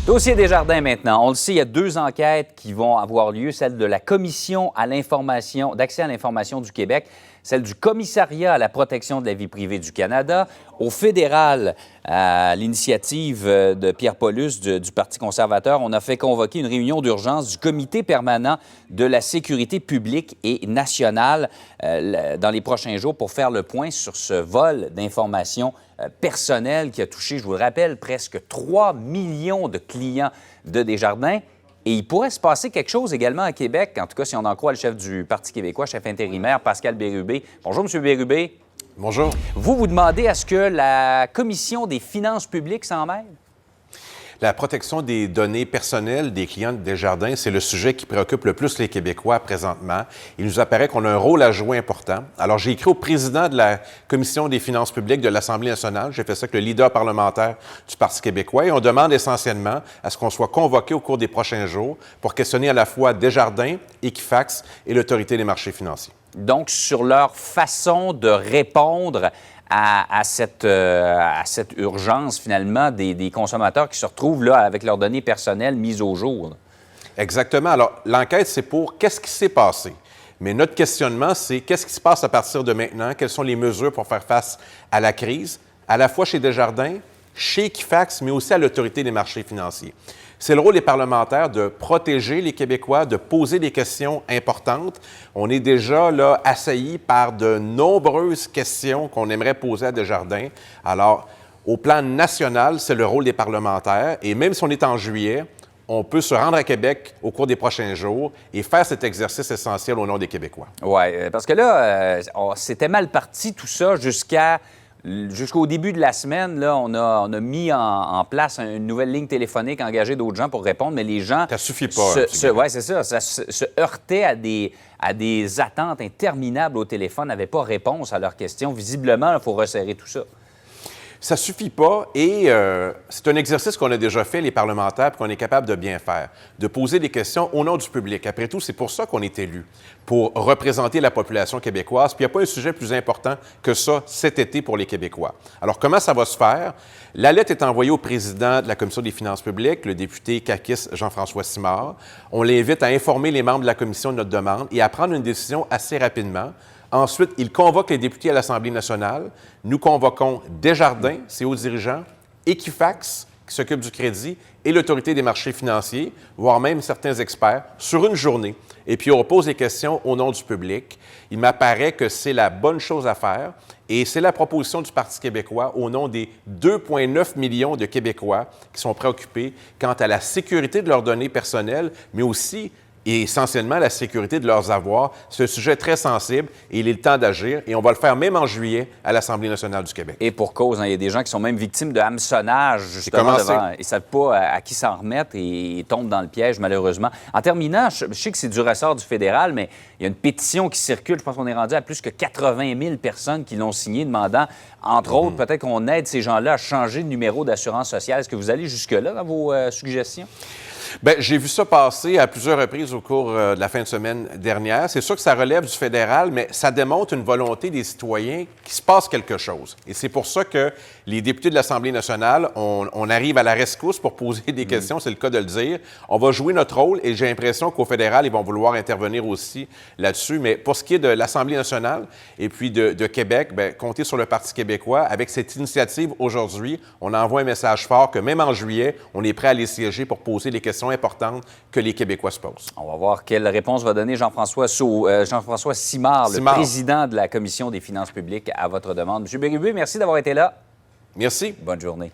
Dossier Desjardins maintenant. On le sait, il y a 2 enquêtes qui vont avoir lieu, celle de la Commission à l'information, d'accès à l'information du Québec, celle du Commissariat à la protection de la vie privée du Canada, au fédéral, à l'initiative de Pierre Paulus du Parti conservateur. On a fait convoquer une réunion d'urgence du Comité permanent de la sécurité publique et nationale dans les prochains jours pour faire le point sur ce vol d'informations personnelles qui a touché, je vous le rappelle, presque 3 millions de clients de Desjardins. Et il pourrait se passer quelque chose également à Québec, en tout cas si on en croit le chef du Parti québécois, chef intérimaire, Pascal Bérubé. Bonjour, M. Bérubé. Bonjour. Vous demandez à ce que la Commission des finances publiques s'en mêle? La protection des données personnelles des clients de Desjardins, c'est le sujet qui préoccupe le plus les Québécois présentement. Il nous apparaît qu'on a un rôle à jouer important. Alors, j'ai écrit au président de la Commission des finances publiques de l'Assemblée nationale. J'ai fait ça avec le leader parlementaire du Parti québécois et on demande essentiellement à ce qu'on soit convoqué au cours des prochains jours pour questionner à la fois Desjardins, Equifax et l'Autorité des marchés financiers. Donc, sur leur façon de répondre à cette urgence, finalement, des consommateurs qui se retrouvent là avec leurs données personnelles mises au jour. Exactement. Alors, l'enquête, c'est pour qu'est-ce qui s'est passé. Mais notre questionnement, c'est qu'est-ce qui se passe à partir de maintenant? Quelles sont les mesures pour faire face à la crise, à la fois chez Desjardins, chez Equifax, mais aussi à l'Autorité des marchés financiers. C'est le rôle des parlementaires de protéger les Québécois, de poser des questions importantes. On est déjà là assaillis par de nombreuses questions qu'on aimerait poser à Desjardins. Alors, au plan national, c'est le rôle des parlementaires. Et même si on est en juillet, on peut se rendre à Québec au cours des prochains jours et faire cet exercice essentiel au nom des Québécois. Oui, parce que là, c'était mal parti tout ça jusqu'au début de la semaine. Là, on a mis en place une nouvelle ligne téléphonique, engagé d'autres gens pour répondre, mais les gens... Ça suffit pas. Oui, c'est ça. Ça se heurtait à des attentes interminables au téléphone, n'avaient pas réponse à leurs questions. Visiblement, il faut resserrer tout ça. Ça suffit pas et c'est un exercice qu'on a déjà fait, les parlementaires, puis qu'on est capable de bien faire, de poser des questions au nom du public. Après tout, c'est pour ça qu'on est élus, pour représenter la population québécoise. Puis il n'y a pas un sujet plus important que ça cet été pour les Québécois. Alors, comment ça va se faire? La lettre est envoyée au président de la Commission des finances publiques, le député caquiste Jean-François Simard. On l'invite à informer les membres de la commission de notre demande et à prendre une décision assez rapidement. Ensuite, il convoque les députés à l'Assemblée nationale. Nous convoquons Desjardins, ses hauts dirigeants, Equifax, qui s'occupe du crédit, et l'Autorité des marchés financiers, voire même certains experts, sur une journée. Et puis, on pose des questions au nom du public. Il m'apparaît que c'est la bonne chose à faire et c'est la proposition du Parti québécois au nom des 2,9 millions de Québécois qui sont préoccupés quant à la sécurité de leurs données personnelles, mais aussi et essentiellement la sécurité de leurs avoirs. C'est un sujet très sensible et il est le temps d'agir et on va le faire même en juillet à l'Assemblée nationale du Québec. Et pour cause, il y a des gens qui sont même victimes de hameçonnage, justement, ils ne savent pas à qui s'en remettre et ils tombent dans le piège, malheureusement. En terminant, je sais que c'est du ressort du fédéral, mais il y a une pétition qui circule. Je pense qu'on est rendu à plus que 80 000 personnes qui l'ont signée, demandant, entre autres, peut-être qu'on aide ces gens-là à changer de numéro d'assurance sociale. Est-ce que vous allez jusque-là dans vos suggestions? Bien, j'ai vu ça passer à plusieurs reprises au cours de la fin de semaine dernière. C'est sûr que ça relève du fédéral, mais ça démontre une volonté des citoyens qu'il se passe quelque chose. Et c'est pour ça que les députés de l'Assemblée nationale, on arrive à la rescousse pour poser des questions, c'est le cas de le dire. On va jouer notre rôle et j'ai l'impression qu'au fédéral, ils vont vouloir intervenir aussi là-dessus. Mais pour ce qui est de l'Assemblée nationale et puis de Québec, bien, comptez sur le Parti québécois. Avec cette initiative aujourd'hui, on envoie un message fort que même en juillet, on est prêt à aller siéger pour poser les questions importantes que les Québécois se posent. On va voir quelle réponse va donner Jean-François Simard, le président de la Commission des finances publiques, à votre demande. M. Bérubé, merci d'avoir été là. Merci. Bonne journée.